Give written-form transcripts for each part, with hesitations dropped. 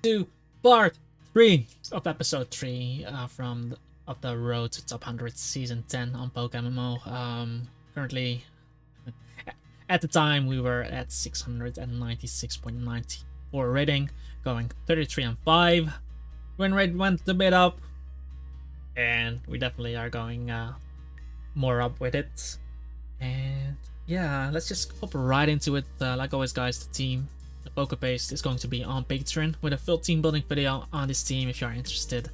to part 3 of episode 3 of the Road to Top 100 Season 10 on PokeMMO. Currently, at the time, we were at 696.94 rating, going 33 and 5. Win rate went a bit up, and we definitely are going more up with it. And yeah, let's just hop right into it. Like always, guys, the team, the PokePaste is going to be on Patreon with a full team building video on this team if you are interested.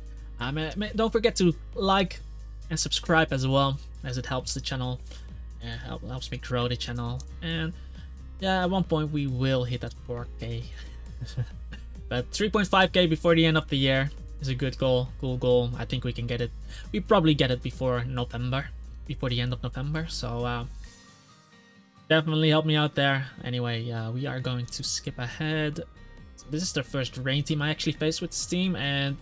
Don't forget to like and subscribe as well, as it helps the channel. Helps me grow the channel. And yeah, at one point we will hit that 4K. But 3.5K before the end of the year is a good goal, cool goal. I think we can get it. We probably get it before November, before the end of November. So definitely help me out there. Anyway, we are going to skip ahead. So this is the first rain team I actually faced with this team, and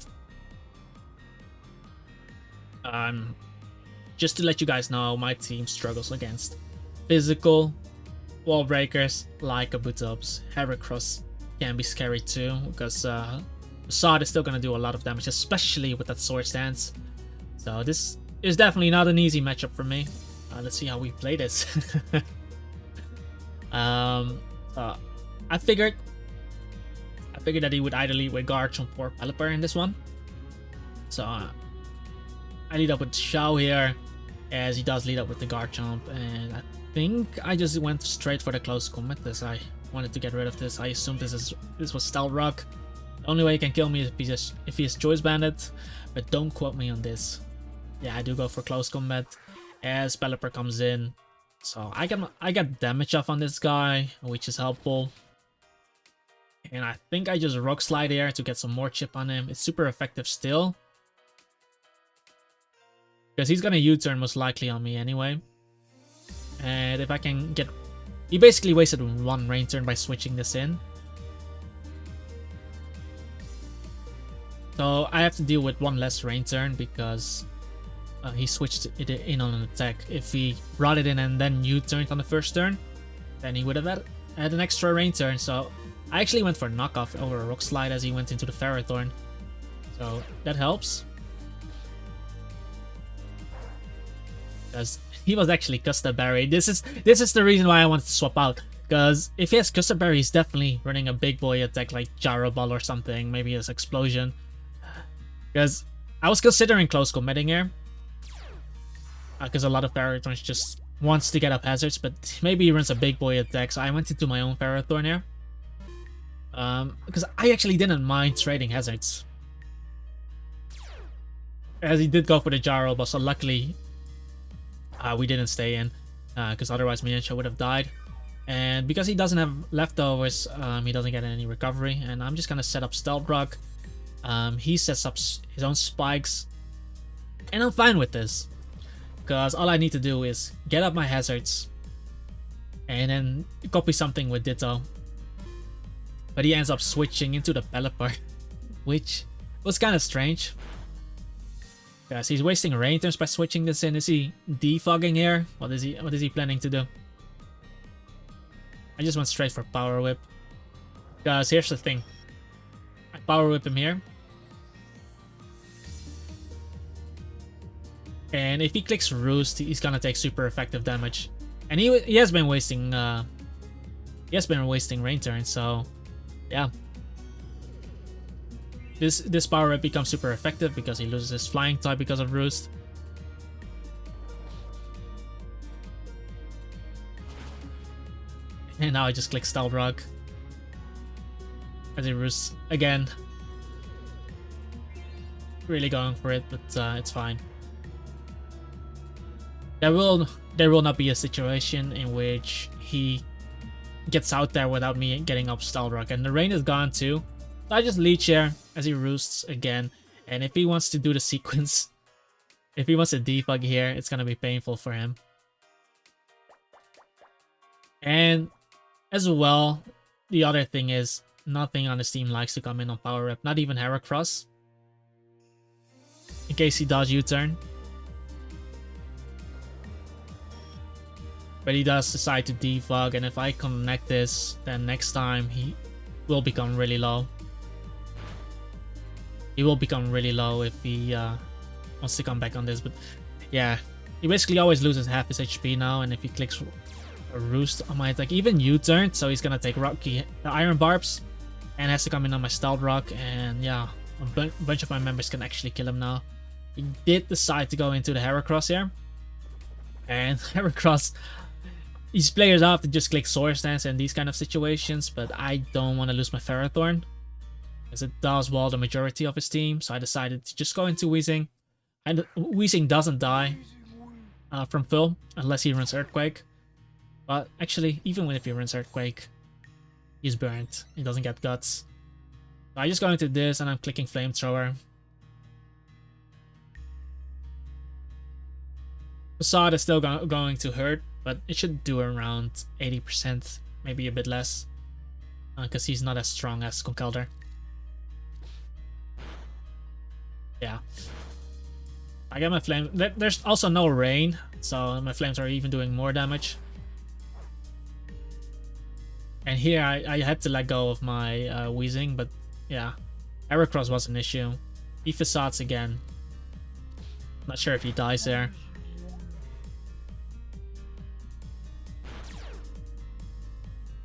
just to let you guys know, my team struggles against physical wall breakers like Kabutops. Heracross can be scary too, because Sod is still going to do a lot of damage, especially with that sword stance. So this is definitely not an easy matchup for me. Let's see how we play this. I figured that he would either lead with Garchomp or Pelipper in this one. So I lead up with Xiao here, as he does lead up with the Garchomp, and I think I just went straight for the close combat as I wanted to get rid of this. I assumed this was Stealth Rock. The only way he can kill me is if he is Choice Bandit, but don't quote me on this. Yeah, I do go for close combat as Pelipper comes in. So I got damage off on this guy, which is helpful. And I think I just Rock Slide here to get some more chip on him. It's super effective still, because he's gonna U-turn most likely on me anyway. And if I can get... He basically wasted one rain turn by switching this in. So I have to deal with one less rain turn because he switched it in on an attack. If he brought it in and then U-turned on the first turn, then he would have had an extra rain turn. So I actually went for knockoff over a Rock Slide as he went into the Ferrothorn. So that helps, because he was actually Custard Berry. This is the reason why I wanted to swap out, because if he has Custard Berry, he's definitely running a big boy attack like Gyro Ball or something, maybe his Explosion. Because I was considering close committing here, because a lot of Ferrothorns just wants to get up hazards, but maybe he runs a big boy attack, so I went into my own Ferrothorn here. Because I actually didn't mind trading hazards, as he did go for the Gyro Ball, so luckily we didn't stay in, because otherwise Mienshao would have died. And because he doesn't have leftovers, he doesn't get any recovery, and I'm just gonna set up Stealth Rock. He sets up his own spikes, and I'm fine with this, because all I need to do is get up my hazards and then copy something with Ditto. But he ends up switching into the Pelipper, which was kind of strange, because he's wasting rain turns by switching this in. Is he defogging here? What is he planning to do? I just went straight for Power Whip, because here's the thing. I Power Whip him here, and if he clicks Roost, he's gonna take super effective damage. And he has been wasting rain turns, so yeah. This Power Whip becomes super effective because he loses his Flying type because of Roost. And now I just click Stealth Rock as he Roosts again. Really going for it, but it's fine. There will not be a situation in which he gets out there without me getting up Stealth Rock, and the rain is gone too. So I just Leech here as he Roosts again, and if he wants to do the sequence, if he wants to defog here, it's gonna be painful for him. And as well, the other thing is, nothing on this team likes to come in on Power Rep, not even Heracross, in case he does U-turn. But he does decide to defog, and if I connect this, then next time he will become really low. he will become really low if he wants to come back on this. But yeah, he basically always loses half his HP now, and if he clicks a roost on my attack, even U-turn, so he's gonna take the Iron Barbs and has to come in on my Stealth Rock, and yeah, a bunch of my members can actually kill him now. He did decide to go into the Heracross here, and Heracross, these players have to just click Swords Dance in these kind of situations, but I don't want to lose my Ferrothorn, because it does wall the majority of his team, so I decided to just go into WEEZING. And WEEZING doesn't die from full unless he runs Earthquake. But actually, even if he runs Earthquake, he's burnt. He doesn't get Guts. So I just go into this and I'm clicking Flamethrower. Facade is still going to hurt, but it should do around 80%, maybe a bit less. Because he's not as strong as Conkeldurr. Yeah. I got my flame. There's also no rain, so my flames are even doing more damage. And here I had to let go of my WEEZING, but yeah, Heracross was an issue. He facades again. Not sure if he dies there.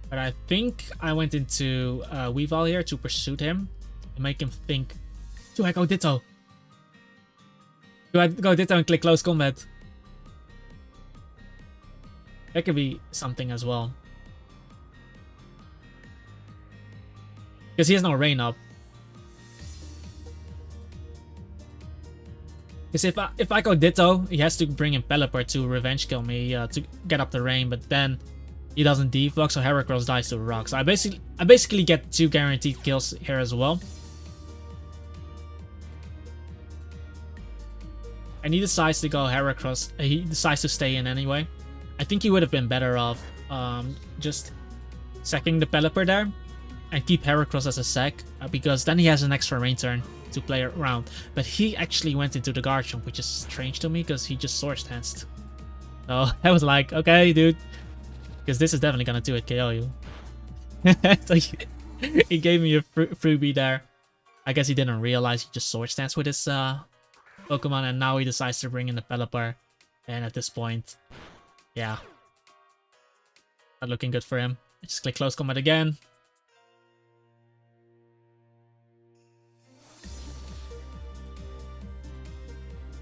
But I think I went into Weavile here to pursue him and make him think, do I go Ditto? Do I go Ditto and click Close Combat? That could be something as well. Because he has no rain up. Because if I go Ditto, he has to bring in Pelipper to revenge kill me to get up the rain, but then he doesn't defog, so Heracross dies to rock. So I basically get 2 guaranteed kills here as well. And he decides to go Heracross. He decides to stay in anyway. I think he would have been better off just sacking the Pelipper there and keep Heracross as a sec, because then he has an extra rain turn to play around. But he actually went into the Garchomp, which is strange to me because he just Swords Danced. So I was like, okay, dude, because this is definitely gonna do it, KO you. So he gave me a freebie there. I guess he didn't realize he just Swords Danced with his Pokemon, and now he decides to bring in the Pelipper, and at this point, yeah, not looking good for him. Just click Close Combat again.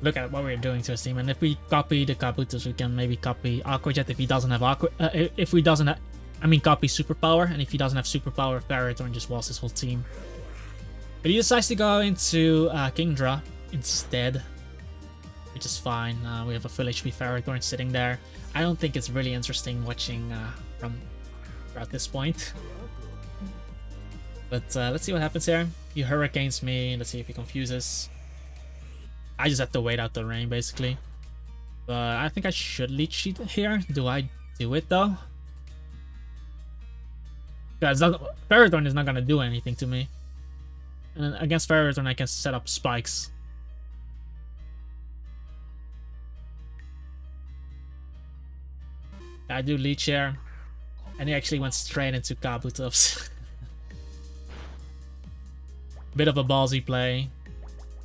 Look at what we're doing to his team, and if we copy the Kabutos, we can maybe copy Aqua Jet if he doesn't have copy Superpower, and if he doesn't have Superpower, Ferrothorn just walls his whole team. But he decides to go into Kingdra instead, which is fine. We have a full HP Ferrothorn sitting there. I don't think it's really interesting watching from at this point. But let's see what happens here. He Hurricanes me. Let's see if he confuses. I just have to wait out the rain basically. But I think I should Leech Seed here. Do I do it though? Because Ferrothorn is not gonna do anything to me. And against Ferrothorn I can set up spikes. I do Leech here, and he actually went straight into Kabutops. Bit of a ballsy play,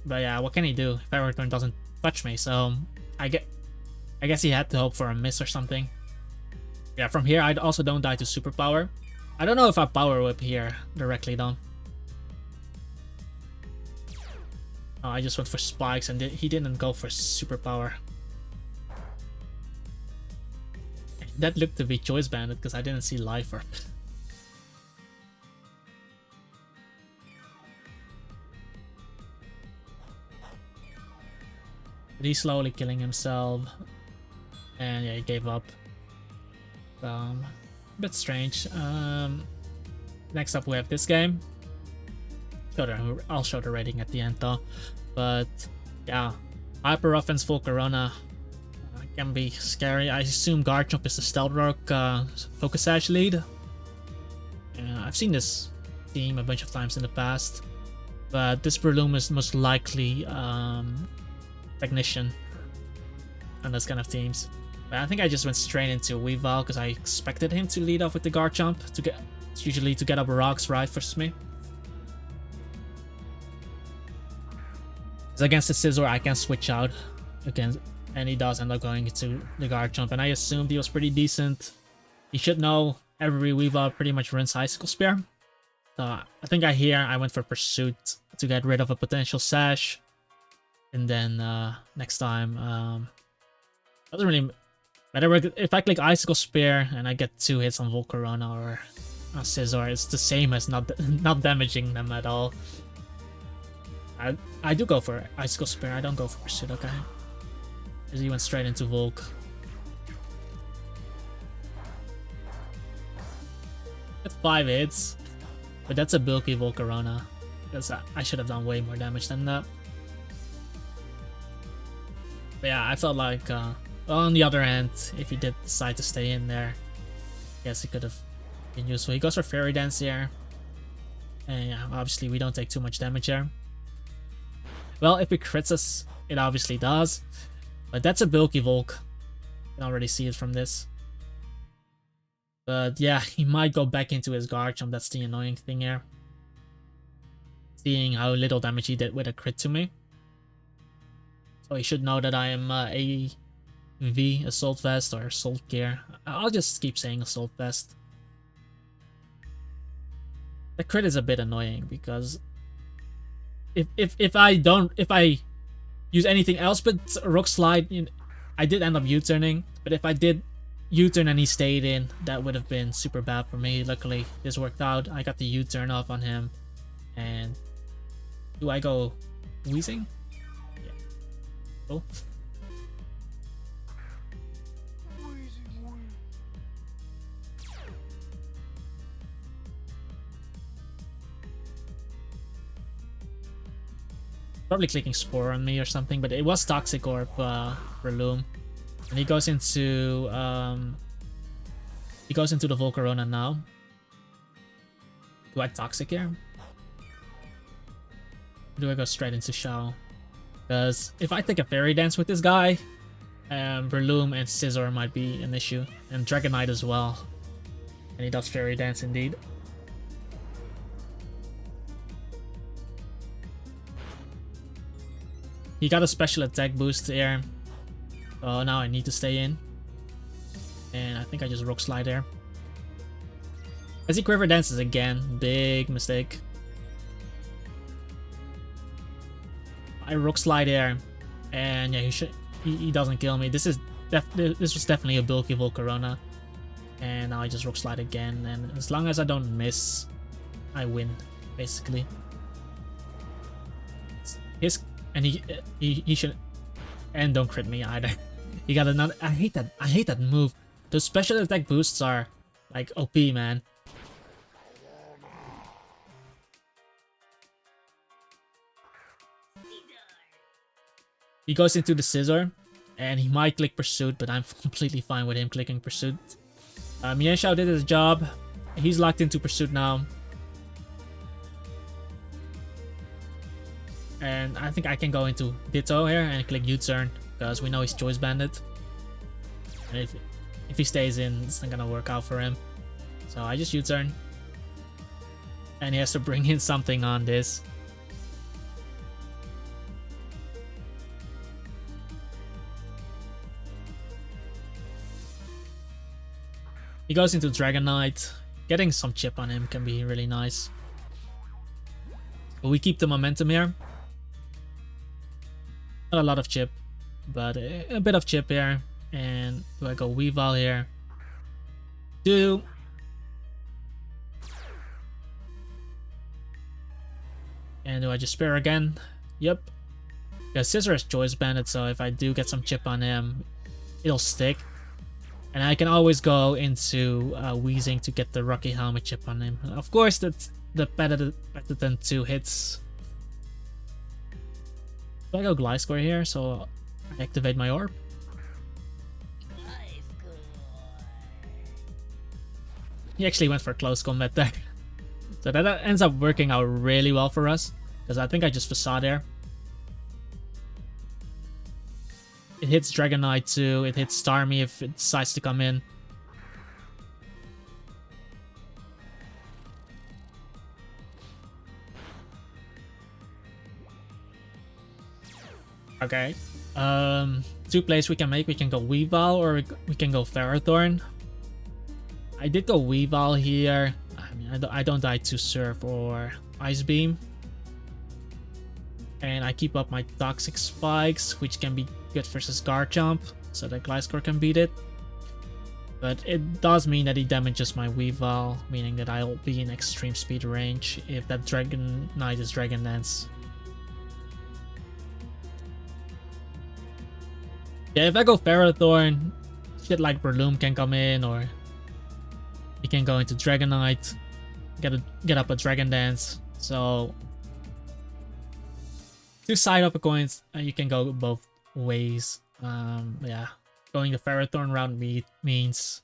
but yeah, what can he do? Ferrothorn doesn't touch me, so I guess he had to hope for a miss or something. Yeah, from here I also don't die to Superpower. I don't know if I Power Whip here directly though. Oh, I just went for spikes, and he didn't go for Superpower. That looked to be Choice Banded because I didn't see Life Orb. But he's slowly killing himself. And yeah, he gave up. A bit strange. Next up we have this game. I'll show the rating at the end though. But yeah, Hyper Offense full Corona. Can be scary. I assume Garchomp is the Stealth Rock Focus Sash lead. I've seen this team a bunch of times in the past, but this Breloom is most likely Technician on those kind of teams. But I think I just went straight into Weavile because I expected him to lead off with the Garchomp usually to get up rocks right versus me. Because against the Scizor, I can switch out against, and he does end up going into the guard jump. And I assumed he was pretty decent. He should know every Weavile pretty much runs Icicle Spear. So I think I went for Pursuit to get rid of a potential Sash. And then next time, doesn't really matter if I click Icicle Spear and I get 2 hits on Volcarona or Scizor. It's the same as not damaging them at all. I do go for Icicle Spear. I don't go for Pursuit. Okay, because he went straight into Volk. That's 5 hits, but that's a bulky Volcarona. Because I should have done way more damage than that. But yeah, I felt like, well, on the other hand, if he did decide to stay in there, I guess he could have been useful. He goes for Fairy Dance here. And yeah, obviously we don't take too much damage here. Well, if it crits us, it obviously does. But that's a bulky Volk. You can already see it from this. But yeah, he might go back into his guard jump. That's the annoying thing here. Seeing how little damage he did with a crit to me. So he should know that I am AV, Assault Vest, or Assault Gear. I'll just keep saying Assault Vest. The crit is a bit annoying because if I use anything else but Rock Slide, you know, I did end up U-turning, but if I did U-turn and he stayed in, that would have been super bad for me. Luckily, this worked out. I got the U-turn off on him. And do I go Weezing? Yeah. Cool. Probably clicking Spore on me or something, but it was Toxic Orb for Loom. And he goes into the Volcarona now. Do I Toxic here? Or do I go straight into Shao? Because if I take a Fairy Dance with this guy, Breloom and Scizor might be an issue. And Dragonite as well. And he does Fairy Dance indeed. He got a special attack boost here. So now I need to stay in. And I think I just Rock Slide there. As he Quiver Dances again. Big mistake. I Rock Slide there. And yeah, he doesn't kill me. This was definitely a bulky Volcarona. And now I just Rock Slide again. And as long as I don't miss, I win, basically. And he should, and don't crit me either. He got another. I hate that move. Those special attack boosts are like OP, man. He goes into the Scizor, and he might click Pursuit, but I'm completely fine with him clicking Pursuit. Mienshao did his job. He's locked into Pursuit now. And I think I can go into Ditto here and click U-turn because we know he's Choice Bandit. And if he stays in, it's not gonna work out for him. So I just U-turn. And he has to bring in something on this. He goes into Dragonite. Getting some chip on him can be really nice. But we keep the momentum here. Not a lot of chip, but a bit of chip here. And do I go Weavile here? Do. And do I just Spear again? Yep. Because Scizor is Choice Bandit, so if I do get some chip on him, it'll stick. And I can always go into Weezing to get the Rocky Helmet chip on him. Of course, that's better than 2 hits. Do I go Gliscor here so I activate my orb? He actually went for close combat there. So that ends up working out really well for us. Because I think I just Facade there. It hits Dragonite too. It hits Starmie if it decides to come in. Okay. Two plays we can make. We can go Weavile or we can go Ferrothorn. I did go Weavile here. I mean, I don't die to Surf or Ice Beam. And I keep up my Toxic Spikes, which can be good versus Garchomp, so that Gliscor can beat it. But it does mean that he damages my Weavile, meaning that I'll be in extreme speed range if that Dragonite is Dragon Dance. Yeah, if I go Ferrothorn, shit like Breloom can come in, or he can go into Dragonite, get up a Dragon Dance. So two side up coins, you can go both ways. Yeah, going the Ferrothorn route means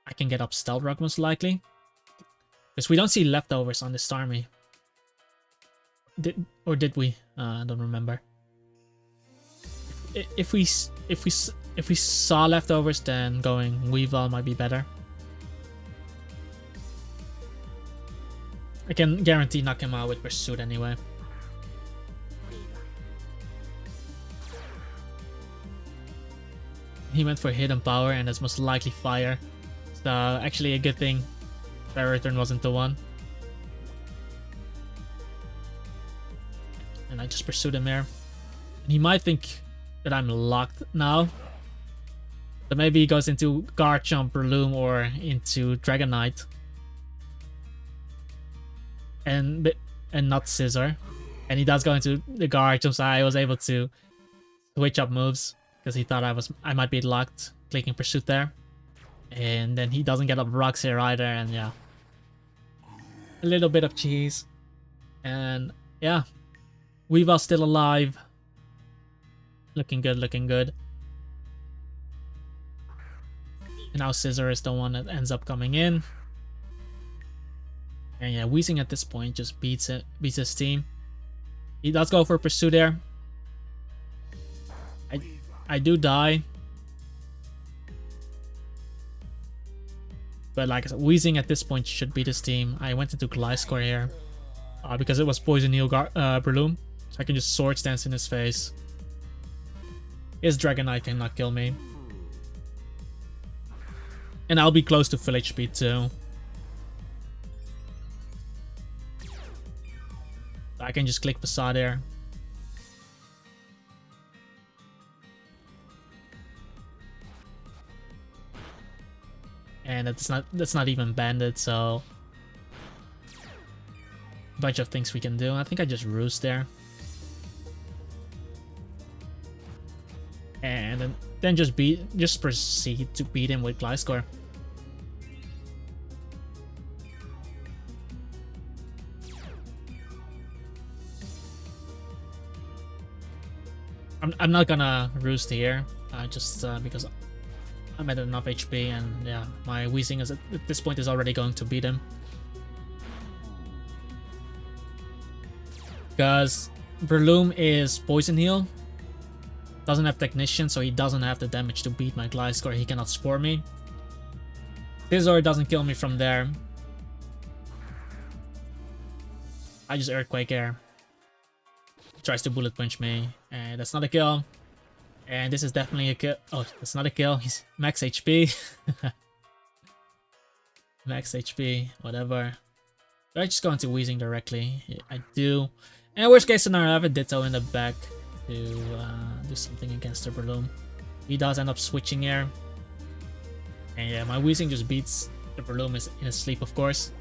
I can get up Stealth Rock most likely, because we don't see leftovers on this army. Did we? I don't remember. If we saw leftovers, then going Weavile might be better. I can guarantee knock him out with Pursuit anyway. He went for Hidden Power, and that's most likely Fire. So actually a good thing Ferrothorn wasn't the one. And I just pursued him there. And he might think that I'm locked now. So maybe he goes into Garchomp, Breloom, or into Dragonite. And not Scissor. And he does go into the Garchomp, so I was able to switch up moves because he thought I might be locked, clicking Pursuit there. And then he doesn't get up rocks here either, and yeah. A little bit of cheese. And yeah. Weavile's still alive. Looking good, looking good. And now Scissor is the one that ends up coming in. And yeah, Weezing at this point just beats his team. He does go for Pursuit there. I do die. But like I said, Weezing at this point should beat his team. I went into Gliscor here. Because it was Poison Heal Breloom. So I can just Sword Stance in his face. His Dragonite cannot kill me. And I'll be close to full HP too. I can just click Facade there. And that's not even banded, so bunch of things we can do. I think I just Roost there. And then just proceed to beat him with Gliscor. I'm not gonna Roost here, just because I'm at enough HP, and yeah, my Weezing is at this point is already going to beat him. Because Breloom is Poison Heal, doesn't have Technician, so he doesn't have the damage to beat my Gliscor. He cannot Spore me. Scizor doesn't kill me from there. I just Earthquake Air. Tries to Bullet Punch me, and that's not a kill. And this is definitely a kill. Oh, that's not a kill. He's max HP. Max HP, whatever. Do I just go into Weezing directly? Yeah, I do. And worst case scenario, I have a Ditto in the back to do something against the Breloom. He does end up switching here. And yeah, my Weezing just beats the Breloom in his sleep, of course.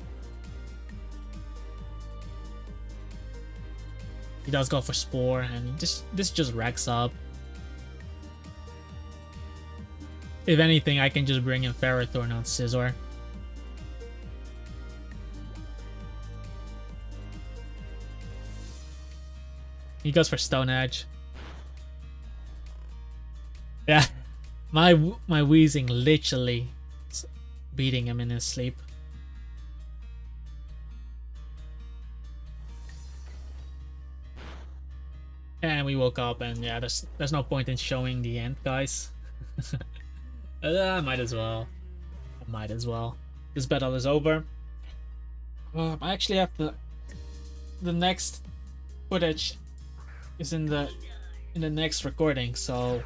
He does go for Spore, and this just racks up. If anything, I can just bring in Ferrothorn on Scizor. He goes for Stone Edge. Yeah, my Weezing literally beating him in his sleep. And we woke up, and yeah, there's no point in showing the end, guys. Might as well. I might as well. This battle is over. I actually have the next footage is in the in the next recording. So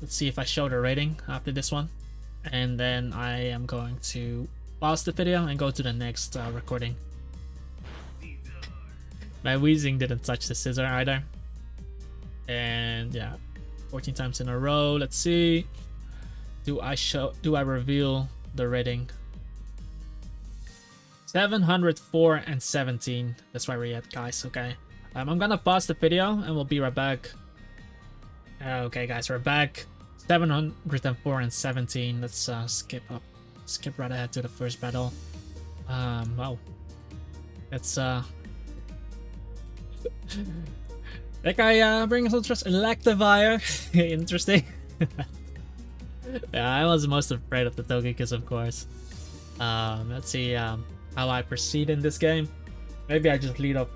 let's see if I show the rating after this one, and then I am going to pause the video and go to the next recording. My WEEZING didn't touch the scissor either, and yeah, 14 times in a row. Let's see. Do I reveal the rating? 704 and 17. That's why we're at, guys. Okay. I'm gonna pause the video and we'll be right back. Okay, guys, we're back. 704 and 17. Let's skip right ahead to the first battle. Wow. Let's that guy brings interest. Electivire. Interesting. Yeah, I was most afraid of the Togekiss, of course. Let's see how I proceed in this game. Maybe I just lead up.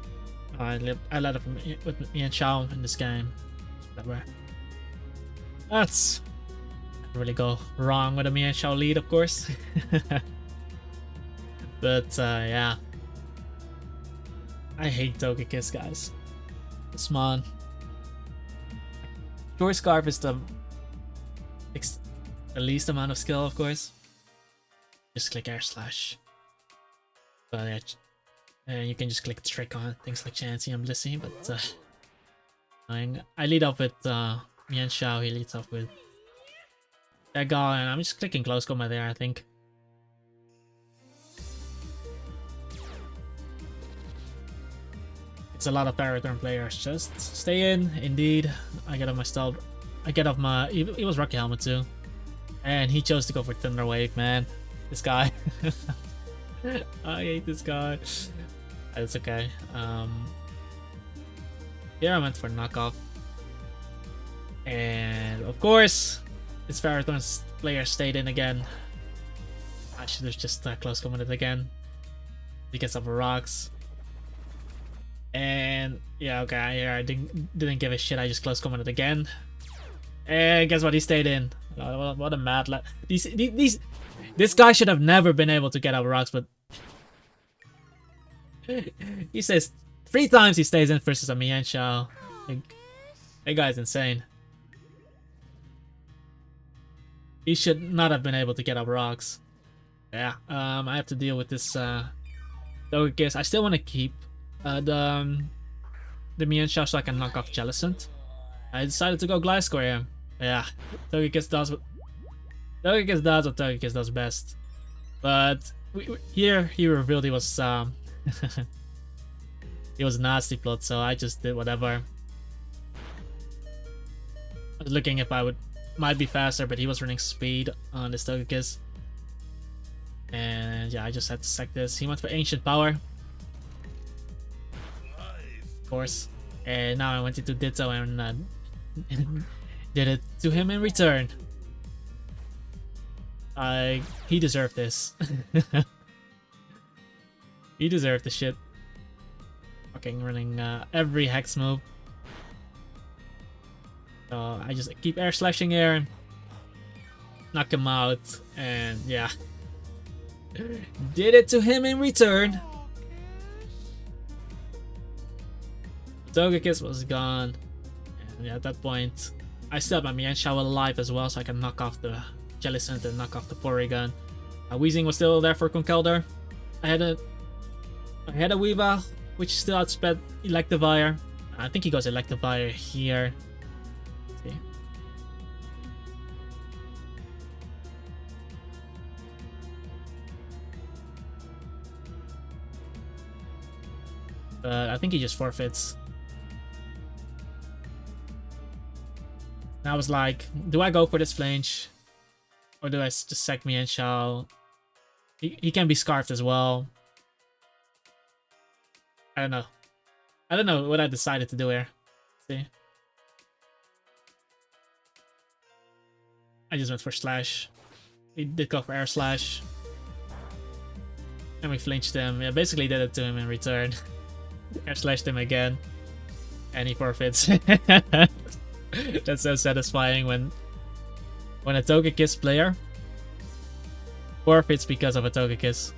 I led up with me and Shao in this game. Whatever. That's really go wrong with a me and Shao lead, of course. But yeah, I hate Togekiss, guys. Come on. Short Scarf is the least amount of skill, of course. Just click Air Slash. But yeah, you can just click Trick on things like Chansey and Blissey. But I lead up with me and Shao. He leads up with that guy, and I'm just clicking Close Combat there, I think. It's a lot of Power Turn players. Just stay in. Indeed, I get off my stall. I get off my. It was Rocky Helmet too. And he chose to go for Thunder Wave, man. This guy. I hate this guy. It's okay. Here I went for knockoff. And of course, this Ferrothorn's player stayed in again. I should have just close commented again. Because of rocks. And yeah, okay, here I didn't give a shit. I just close commented again. And guess what? He stayed in. What a mad lad. This guy should have never been able to get out rocks, but he says 3 times he stays in versus a Mian Shao. That guy's insane. He should not have been able to get up rocks. Yeah, I have to deal with this Togekiss. I still want to keep the Mian Shao so I can knock off Jellicent. I decided to go Gliscor here. Yeah, Togekiss does what Togekiss does best. But here he revealed he was he was nasty plot, so I just did whatever. I was looking if I might be faster, but he was running speed on this Togekiss. And yeah, I just had to sack this. He went for Ancient Power. Of course. And now I went into Ditto and did it to him in return. He deserved this. He deserved the shit. Fucking running every hex move. So I just keep air slashing air, knock him out, and yeah. Did it to him in return. Togekiss was gone. And yeah, at that point, I still have my Mian Shao alive as well, so I can knock off the Jellicent and knock off the Porygon. WEEZING was still there for Conkeldurr. I had a Weavile, which still outsped Electivire. I think he goes Electivire here. Let's see. But I think he just forfeits. And I was like, do I go for this flinch? Or do I just sack Mian Shao? He can be scarfed as well. I don't know. I don't know what I decided to do here. Let's see. I just went for Slash. He did go for Air Slash. And we flinched him. Yeah, basically did it to him in return. Air Slashed him again. And he forfeits. That's so satisfying when a Togekiss player forfeits because of a Togekiss.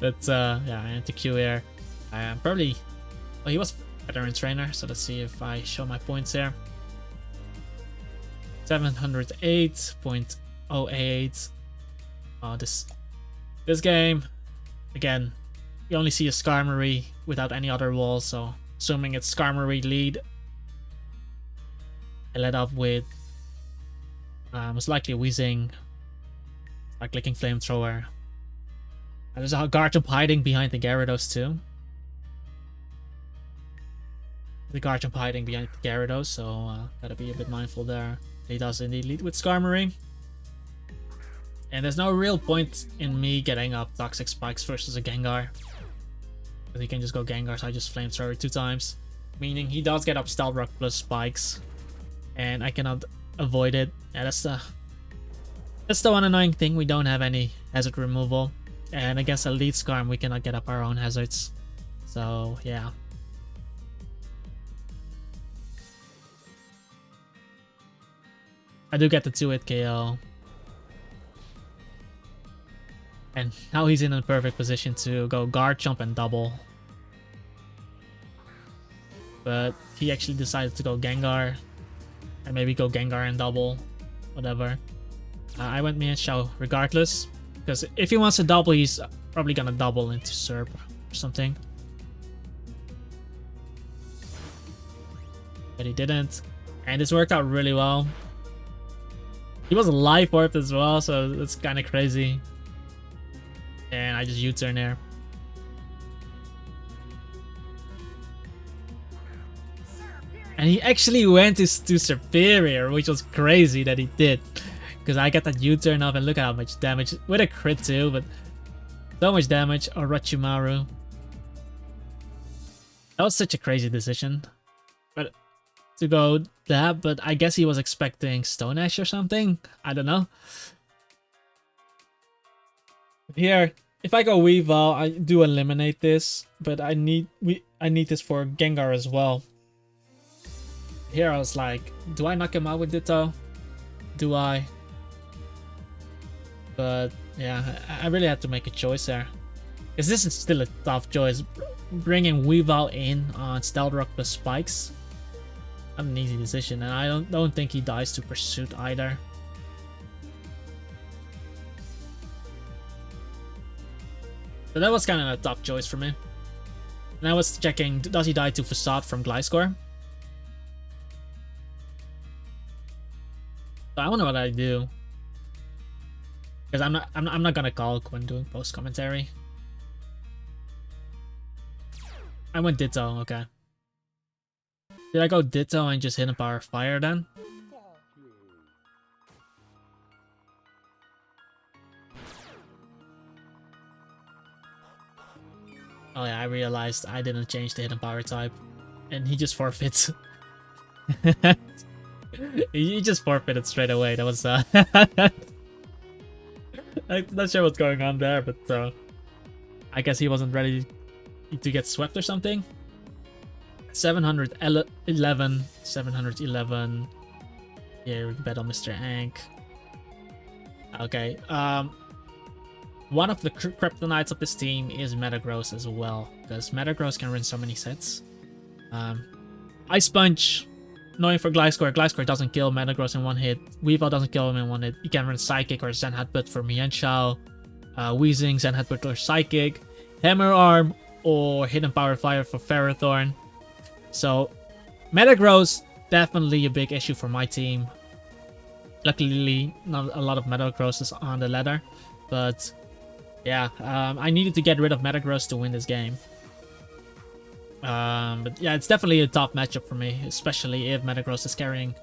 But yeah, anti-Q here. I'm probably Oh, he was veteran trainer, so let's see if I show my points here. 708.08. Oh, this game, again, you only see a Skarmory without any other walls, so assuming it's Skarmory lead. I led up with most likely WEEZING, like clicking flamethrower. And there's a Garchomp hiding behind the Gyarados too. The Garchomp hiding behind the Gyarados, so gotta be a bit mindful there. He does indeed lead with Skarmory. And there's no real point in me getting up Toxic Spikes versus a Gengar. Because he can just go Gengar, so I just Flamethrower 2 times. Meaning he does get up Stealth Rock plus Spikes. And I cannot avoid it. Yeah, that's the one annoying thing. We don't have any hazard removal. And against a lead Skarm, we cannot get up our own hazards. So, yeah. I do get the 2-hit KO. And now he's in a perfect position to go Garchomp and double. But he actually decided to go Gengar. And maybe go Gengar and double. Whatever. I went Mienshao regardless. Because if he wants to double, he's probably gonna double into Serp or something. But he didn't. And this worked out really well. He was life warped as well, so that's kind of crazy. And I just U-turn there. And he actually went to Superior, which was crazy that he did. Because I got that U-turn off and look at how much damage. With a crit too, but so much damage. Orochimaru. That was such a crazy decision. But to go that, but I guess he was expecting Stone Ash or something. I don't know. Here, if I go Weavile, I do eliminate this, but I need this for Gengar as well. Here I was like, do I knock him out with Ditto? Do I? But yeah, I really had to make a choice there. Because this is still a tough choice. Bringing Weavile in on Stealth Rock plus Spikes. Not an easy decision, and I don't think he dies to Pursuit either. So that was kind of a tough choice for me. And I was checking, does he die to Facade from Gliscor? So I wonder what I do. Because I'm not gonna call when doing post commentary. I went Ditto, okay. Did I go Ditto and just Hidden Power Fire then? Oh yeah, I realized I didn't change the Hidden Power type. And he just forfeits. He just forfeited straight away. That was I'm not sure what's going on there, but I guess he wasn't ready to get swept or something. 711. Here we battle Mr. Ank. Okay. One of the kryptonites of this team is Metagross as well, because Metagross can run so many sets. Ice Punch, annoying for Gliscor. Gliscor doesn't kill Metagross in one hit. Weavile doesn't kill him in one hit. You can run Psychic or Zen Headbutt for Mienshao. WEEZING, Zen Headbutt or Psychic. Hammer Arm or Hidden Power Fire for Ferrothorn. So, Metagross, definitely a big issue for my team. Luckily, not a lot of Metagrosses on the ladder. But, yeah, I needed to get rid of Metagross to win this game. But yeah, it's definitely a tough matchup for me, especially if Metagross is carrying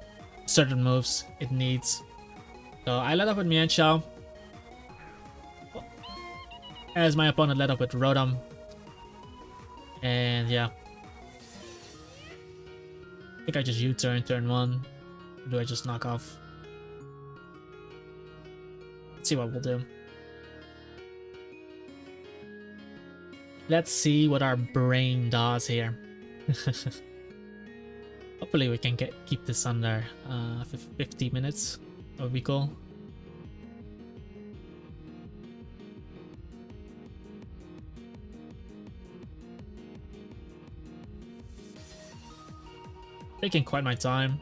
certain moves it needs. So I led up with Mienshao, as my opponent led up with Rotom. And yeah. I think I just U-turn turn 1. Or do I just knock off? Let's see what we'll do. Let's see what our brain does here. Hopefully we can keep this under 50 minutes. That would be cool. taking quite my time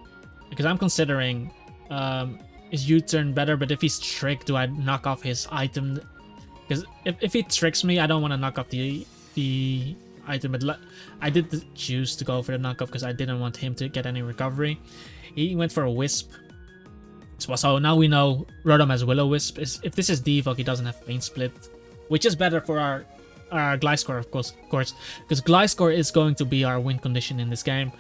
because I'm considering is U-turn better, but if he's tricked, do I knock off his item? Because if he tricks me, I don't want to knock off the item. But I did choose to go for the knockoff because I didn't want him to get any recovery. He went for a Wisp. So now we know Rotom has Will-O-Wisp. If this is Defog, he doesn't have Pain Split, which is better for our Gliscor, of course, because Gliscor is going to be our win condition in this game.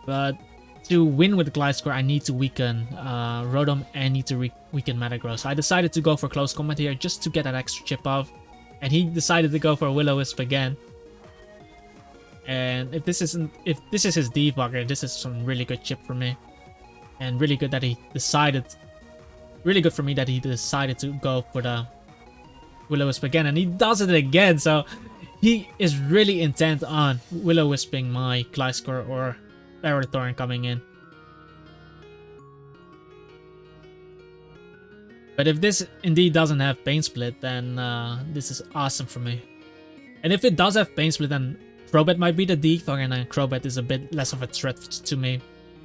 But to win with Gliscor, I need to weaken Rotom and need to weaken Metagross. So I decided to go for close combat here just to get that extra chip off, and he decided to go for a Will-O-Wisp again. And if this is his Defogger, this is some really good chip for me, and really good that he decided. Really good for me that he decided to go for the Will-O-Wisp again, and he does it again. So he is really intent on Will-O-Wisping my Gliscor or Ferrothorn coming in. But if this indeed doesn't have Pain Split, then this is awesome for me. And if it does have Pain Split, then Crobat might be the Defog, and then Crobat is a bit less of a threat to me.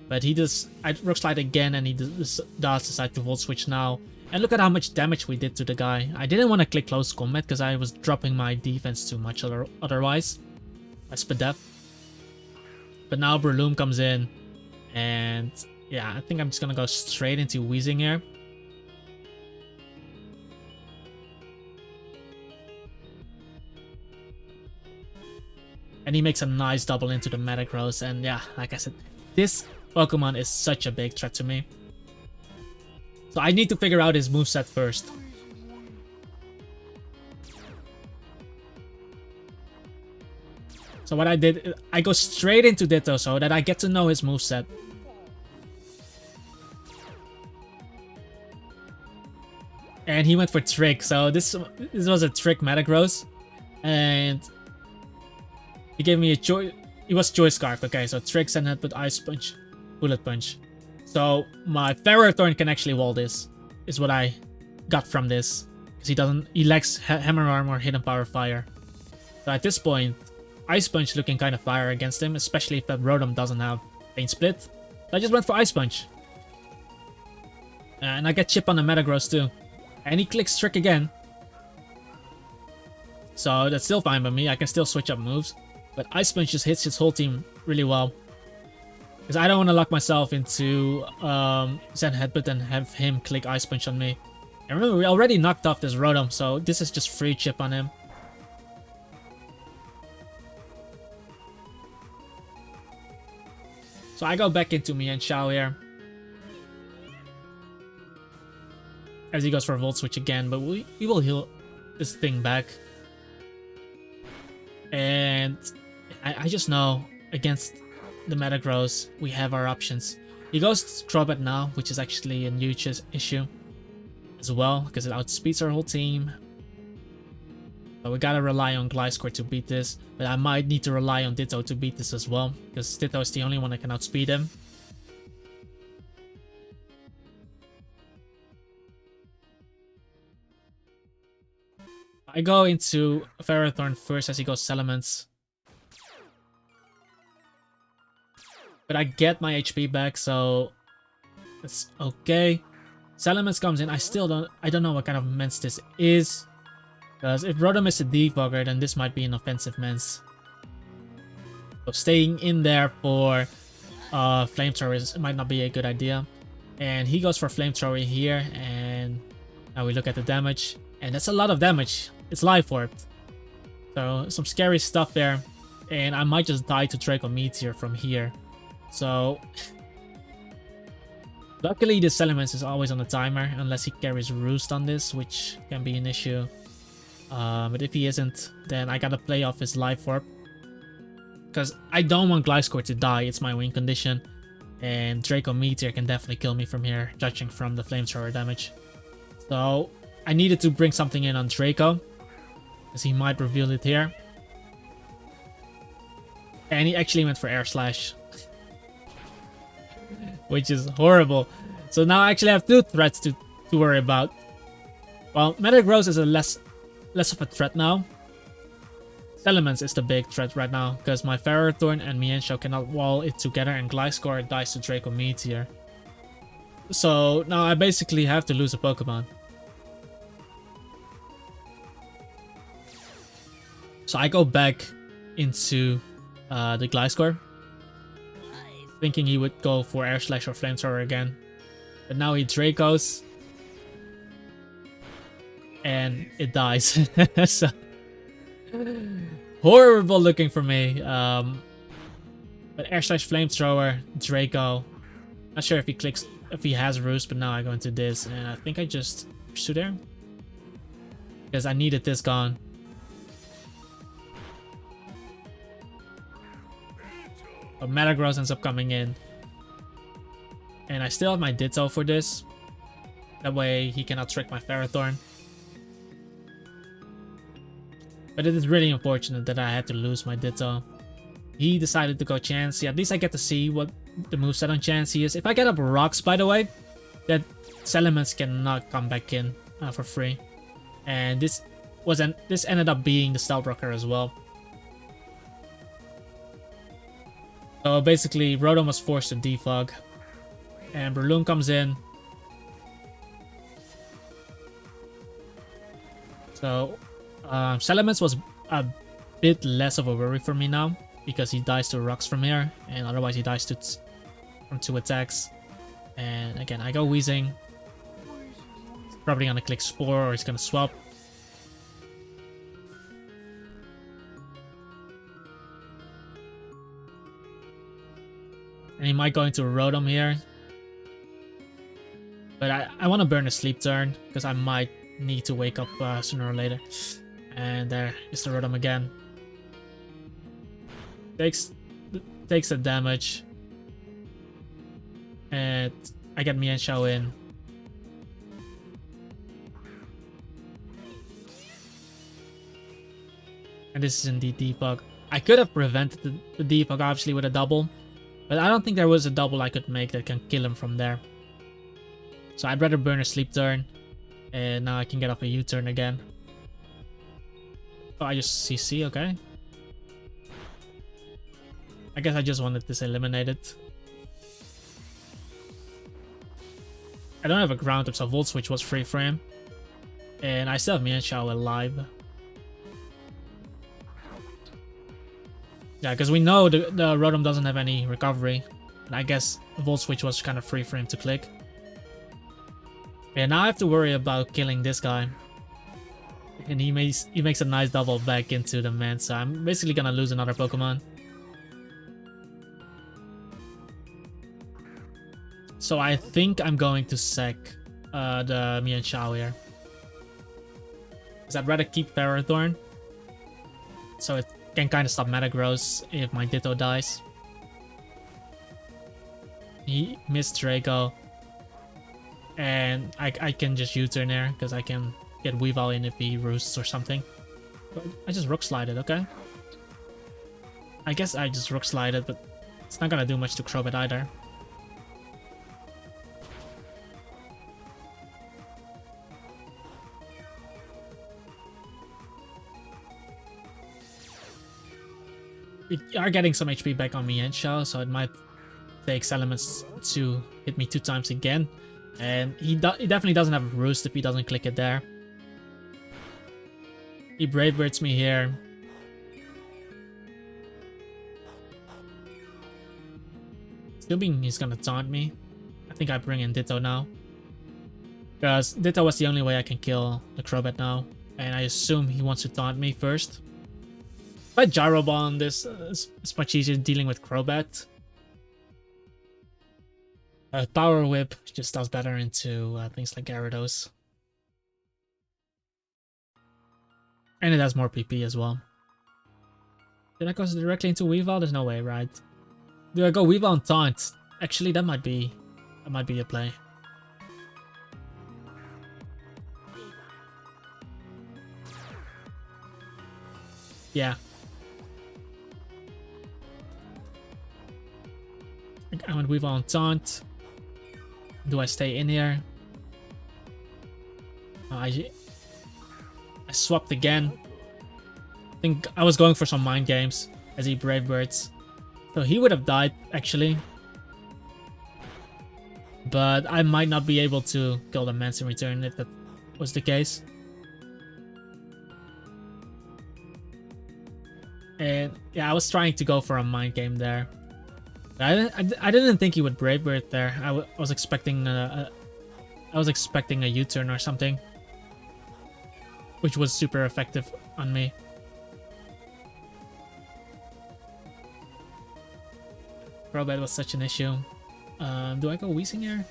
But he does Rock Slide again, and he does decide to Volt Switch now. And look at how much damage we did to the guy. I didn't want to click close combat because I was dropping my defense too much otherwise. As Spadef. But now Breloom comes in. And yeah, I think I'm just going to go straight into Weezing here. And he makes a nice double into the Metagross. And yeah, like I said, this Pokemon is such a big threat to me. So I need to figure out his moveset first. So what I did, I go straight into Ditto so that I get to know his moveset. And he went for Trick, so this was a Trick Metagross. And he gave me a choice. It was Choice Scarf, okay, so Trick, Sand Headbutt, Ice Punch, Bullet Punch. So my Ferrothorn can actually wall this, is what I got from this. Because he lacks Hammer Arm or Hidden Power Fire. So at this point, Ice Punch looking kind of fire against him, especially if that Rotom doesn't have Pain Split. So I just went for Ice Punch. And I get Chip on the Metagross too. And he clicks Trick again. So that's still fine by me, I can still switch up moves. But Ice Punch just hits his whole team really well. Because I don't want to lock myself into Zen Headbutt and have him click Ice Punch on me. And remember, we already knocked off this Rotom, so this is just free chip on him. So I go back into Mienshao here. As he goes for a Volt Switch again, but we will heal this thing back. And I just know against the Metagross, we have our options. He goes Crobat now, which is actually a huge issue as well, because it outspeeds our whole team. But we gotta rely on Gliscor to beat this, but I might need to rely on Ditto to beat this as well, because Ditto is the only one that can outspeed him. I go into Ferrothorn first as he goes Salamence. But I get my HP back, so it's okay. Salamence comes in. I don't know what kind of Mence this is. Because if Rotom is a Defogger, then this might be an offensive Mence. So staying in there for Flamethrower might not be a good idea. And he goes for Flamethrower here, and now we look at the damage. And that's a lot of damage. It's Life Orb. So some scary stuff there. And I might just die to Draco Meteor from here. So luckily the Salamence is always on the timer unless he carries Roost on this, which can be an issue. But if he isn't, then I gotta play off his Life Orb. Because I don't want Gliscor to die, it's my win condition. And Draco Meteor can definitely kill me from here, judging from the Flamethrower damage. So I needed to bring something in on Draco, because he might reveal it here. And he actually went for Air Slash. Which is horrible. So now I actually have two threats to worry about. Well, Metagross is a less of a threat now. Elements is the big threat right now, because my Ferrothorn and Mienshao cannot wall it together, and Gliscor dies to Draco Meteor. So now I basically have to lose a Pokemon. So I go back into the Gliscor, thinking he would go for Air Slash or Flamethrower again. But now he Dracos. And it dies. So, horrible looking for me. But Air Slash Flamethrower, Draco. Not sure if he has Roost, but now I go into this. And I think I just pursue there. Because I needed this gone. But Metagross ends up coming in. And I still have my Ditto for this. That way he cannot trick my Ferrothorn. But it is really unfortunate that I had to lose my Ditto. He decided to go Chansey. At least I get to see what the moveset on Chansey is. If I get up Rocks, by the way, that Salamence cannot come back in for free. And this ended up being the Stealth Rocker as well. So basically, Rotom was forced to defog. And Breloom comes in. So, Salamence was a bit less of a worry for me now, because he dies to Rocks from here, and otherwise he dies from 2 attacks. And again, I go Weezing. He's probably gonna click Spore, or he's gonna swap. And he might go into Rotom here. But I want to burn a Sleep turn, because I might need to wake up sooner or later. And there is the Rotom again. Takes the damage. And I get Mienshao in. And this is indeed defog. I could have prevented the defog obviously with a double. But I don't think there was a double I could make that can kill him from there. So I'd rather burn a Sleep turn. And now I can get off a U-turn again. Oh, I just CC, okay. I guess I just wanted this eliminated. I don't have a ground up, so Volt Switch was free for him. And I still have Mienshao alive. Yeah, because we know the Rotom doesn't have any recovery. And I guess Volt Switch was kind of free for him to click. Yeah, now I have to worry about killing this guy. And he makes a nice double back into the man, so I'm basically gonna lose another Pokemon. So I think I'm going to sack the Mienshao here. Because I'd rather keep Ferrothorn. So it can kind of stop Metagross if my Ditto dies. He missed Draco. And I can just U-turn there, because I can get Weavile in if he roosts or something. But I just Rook Slided, okay. I guess I just Rook Slided, but it's not gonna do much to Crobat either. We are getting some HP back on Mienshao, so it might take Salamence to hit me 2 times again. And he definitely doesn't have a Roost if he doesn't click it there. He Brave Birds me here. Assuming he's gonna taunt me. I think I bring in Ditto now. Because Ditto was the only way I can kill the Crobat now. And I assume he wants to taunt me first. If I Gyro Ball on this, it's much easier dealing with Crobat. Power Whip just does better into things like Gyarados. And it has more PP as well. Did I go directly into Weavile? There's no way, right? Do I go Weavile and Taunt? Actually, that might be a play. Yeah. I went Weavile and Taunt. Do I stay in here? I swapped again. I think I was going for some mind games as he Brave Birds. So he would have died, actually. But I might not be able to kill the Mance in return if that was the case. And yeah, I was trying to go for a mind game there. I didn't think he would Brave Bird there. I was expecting a U-turn or something, which was super effective on me. Crobat was such an issue. Do I go Weezing here?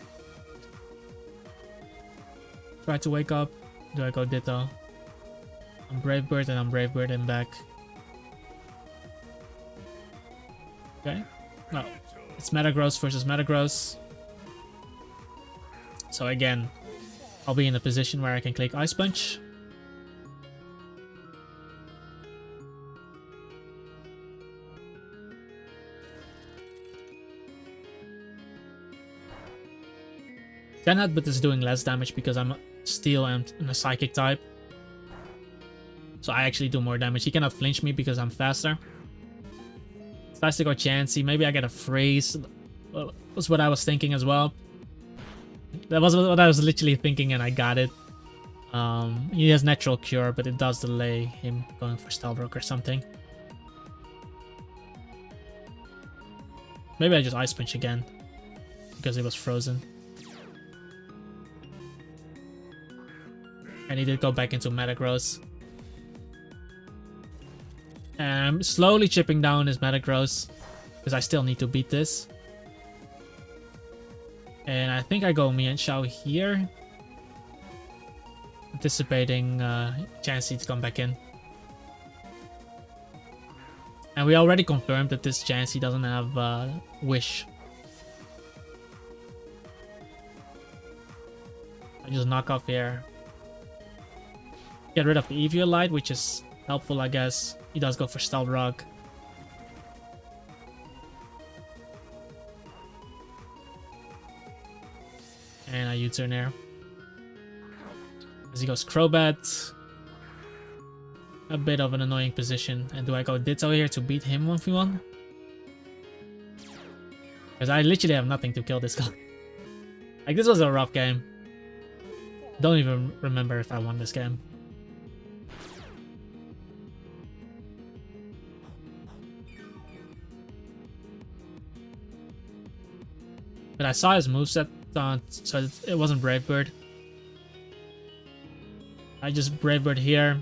Try to wake up. Do I go Ditto? I'm Brave Bird and I'm Brave Bird and back. Okay. No. It's Metagross versus Metagross. So again, I'll be in a position where I can click Ice Punch. Zen Headbutt is doing less damage because I'm Steel and a Psychic type. So I actually do more damage. He cannot flinch me because I'm faster. Tries to go Chansey. Maybe I get a Freeze. Was what I was thinking as well. That was what I was literally thinking and I got it. He has Natural Cure, but it does delay him going for Stealth Rock or something. Maybe I just Ice Punch again because it was frozen. And he did go back into Metagross. And I'm slowly chipping down his Metagross because I still need to beat this. And I think I go Mienshao here, anticipating Chansey to come back in. And we already confirmed that this Chansey doesn't have Wish. I just knock off here. Get rid of the Eviolite, which is helpful, I guess. He does go for Stealth Rock. And I U-turn here. As he goes Crobat. A bit of an annoying position. And do I go Ditto here to beat him 1v1? Because I literally have nothing to kill this guy. Like, this was a rough game. Don't even remember if I won this game. But I saw his moveset, so it wasn't Brave Bird. I just Brave Bird here.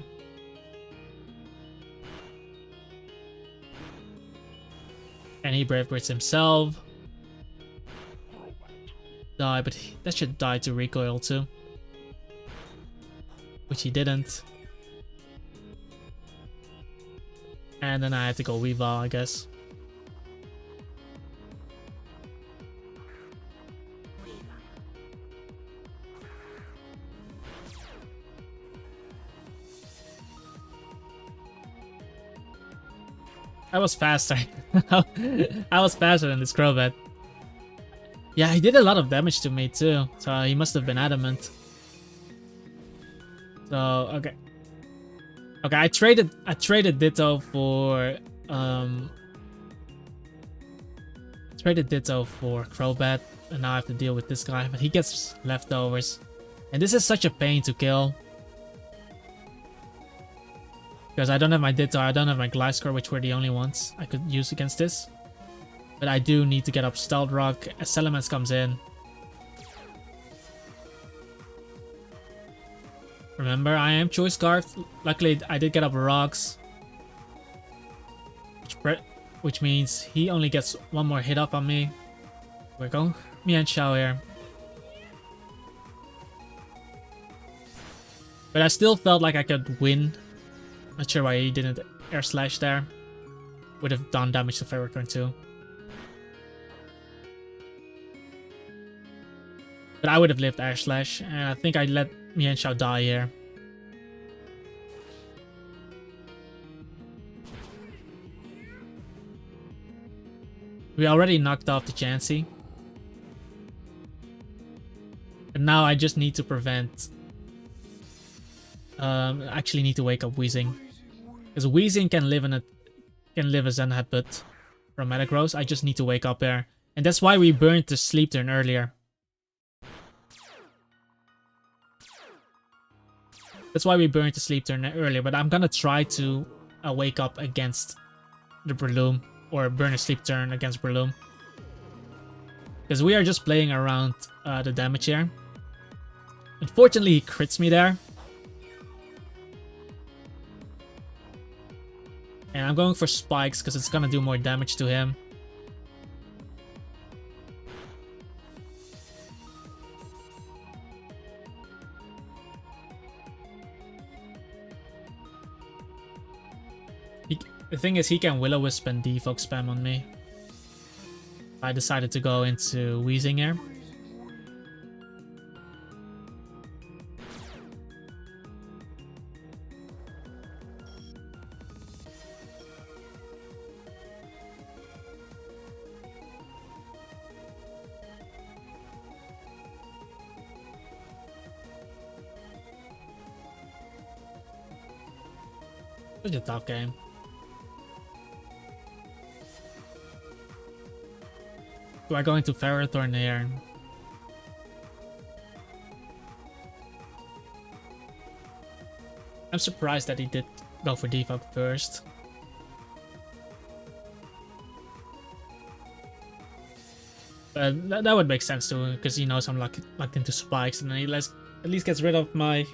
And he Brave Birds himself. Die, but that should die to recoil too. Which he didn't. And then I had to go Weavile, I guess. I was faster. I was faster than this Crobat. Yeah, he did a lot of damage to me too, so he must have been adamant. So okay, I traded Ditto for Crobat, and now I have to deal with this guy. But he gets leftovers, and this is such a pain to kill. Because I don't have my Ditto, I don't have my Gliscor, which were the only ones I could use against this. But I do need to get up Stealth Rock as Salamence comes in. Remember, I am Choice Scarfed. Luckily, I did get up Rocks. Which means he only gets one more hit up on me. We're going Mienshao here. But I still felt like I could win. Not sure why he didn't Air Slash there. Would have done damage to Ferrothorn too. But I would have lived Air Slash, and I think I let Mienshao die here. We already knocked off the Chansey. And now I just need to prevent... actually need to wake up Weezing. Because WEEZING can live as an headbutt from Metagross. I just need to wake up here. And that's why we burned the sleep turn earlier. That's why we burned the sleep turn earlier, but I'm gonna try to wake up against the Breloom, or burn a sleep turn against Breloom. Because we are just playing around the damage here. Unfortunately, he crits me there. And I'm going for spikes because it's gonna do more damage to him. The thing is, he can Will-O-Wisp and Defog spam on me. I decided to go into WEEZING here. Such a tough game. Do I go into Ferrothorn here? I'm surprised that he did go for Defog first. But that would make sense too, because he knows I'm locked into spikes, and then he at least gets rid of my...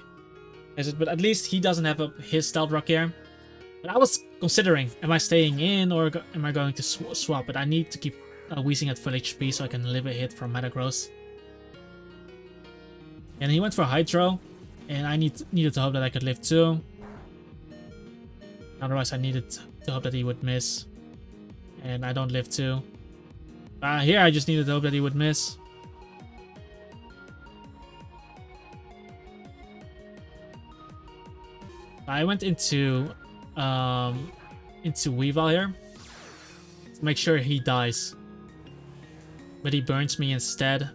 But at least he doesn't have his Stealth Rock here. But I was considering, am I staying in or am I going to swap? But I need to keep WEEZING at full HP so I can live a hit from Metagross. And he went for Hydro, and I needed to hope that I could live too. Otherwise I needed to hope that he would miss. And I don't live too. Here I just needed to hope that he would miss. I went into Weavile here to make sure he dies. But he burns me instead.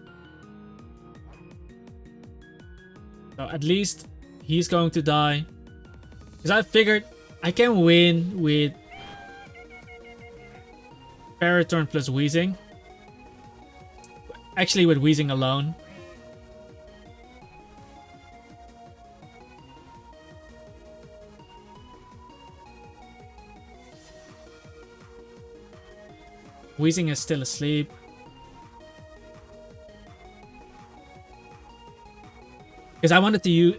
So at least he's going to die. Because I figured I can win with Ferrothorn plus WEEZING. Actually with WEEZING alone. WEEZING is still asleep. Because I wanted to use...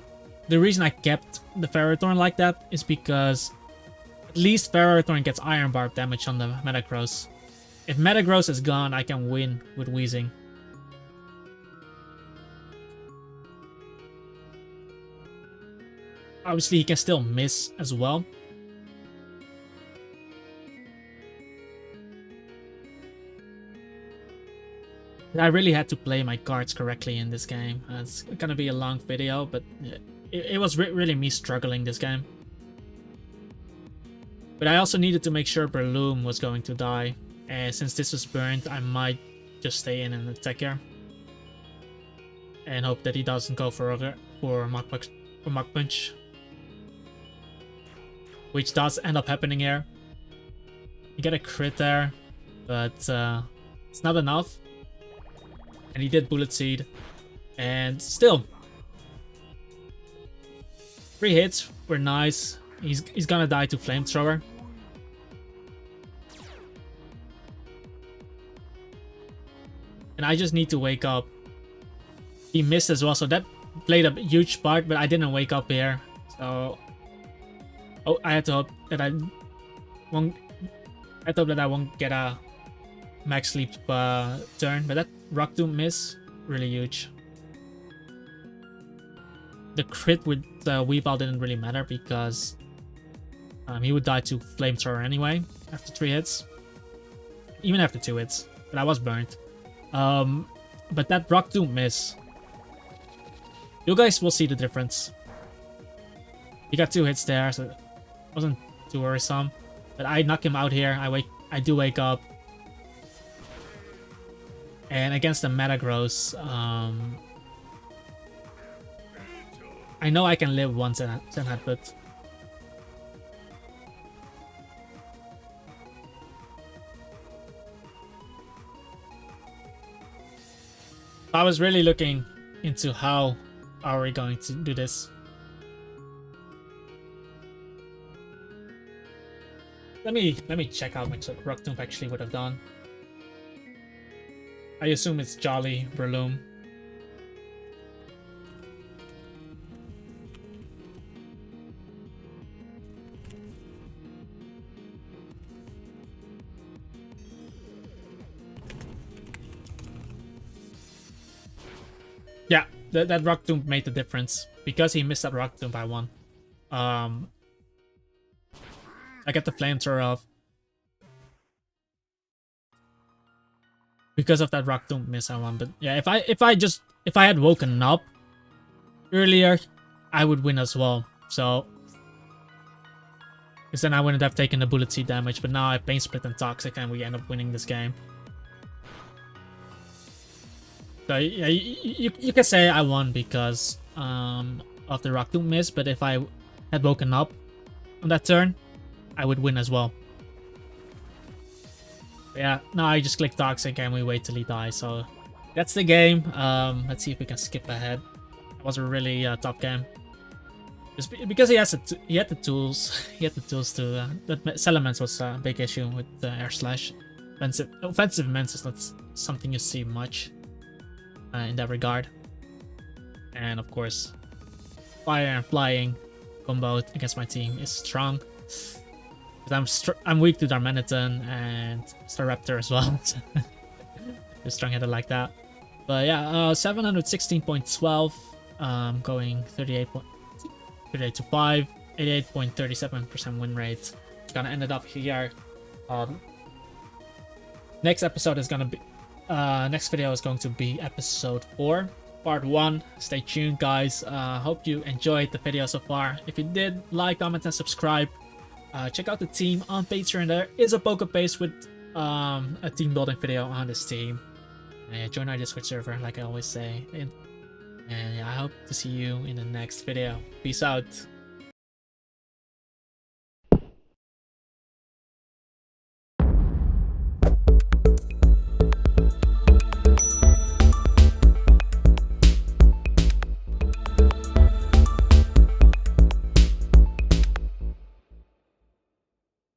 The reason I kept the Ferrothorn like that is because at least Ferrothorn gets Iron Barb damage on the Metagross. If Metagross is gone, I can win with WEEZING. Obviously, he can still miss as well. I really had to play my cards correctly in this game. It's gonna be a long video, but it was really me struggling this game. But I also needed to make sure Breloom was going to die. And since this was burned, I might just stay in and attack here. And hope that he doesn't go for Mach Punch. Which does end up happening here. You get a crit there, but it's not enough. And he did Bullet Seed. And still, 3 hits were nice. He's gonna die to Flamethrower. And I just need to wake up. He missed as well, so that played a huge part, but I didn't wake up here. So I had to hope that I won't get a max sleep turn, but that Rock Tomb miss, really huge. The crit with Weavile didn't really matter because he would die to Flamethrower anyway after 3 hits. Even after 2 hits, but I was burnt. But that Rock Tomb miss, you guys will see the difference. He got 2 hits there, so it wasn't too worrisome. But I knock him out here. I do wake up. And against the Metagross, I know I can live once in Headbutt. I was really looking into how are we going to do this. Let me check out what Rock Tomb actually would have done. I assume it's Jolly Breloom. Yeah, that Rock Tomb made the difference because he missed that Rock Tomb by 1. I get the flamethrower off because of that Rock Tomb miss I won. But yeah, if I had woken up earlier, I would win as well. So because then I wouldn't have taken the bullet seed damage. But now I Pain Split and Toxic, and we end up winning this game. So yeah, you can say I won because of the Rock Tomb miss. But if I had woken up on that turn, I would win as well. But yeah, now I just click Toxic and we wait till he dies. So that's the game. Let's see if we can skip ahead. It was a really tough game. Just because he had the tools. He had the tools to. That Salamence was a big issue with Air Slash. Offensive immense is not something you see much in that regard. And of course, fire and flying combo against my team is strong. But I'm weak to Darmanitan and Staraptor as well. Just strong headed like that. But yeah, 716.12, going 38 to 5, 88.37% win rate. Gonna end it up here. Next episode is gonna be next video is going to be episode 4, part 1. Stay tuned, guys. Hope you enjoyed the video so far. If you did, like, comment, and subscribe. Check out the team on Patreon. There is a PokePace with a team building video on this team. And join our Discord server, like I always say. And yeah, I hope to see you in the next video. Peace out.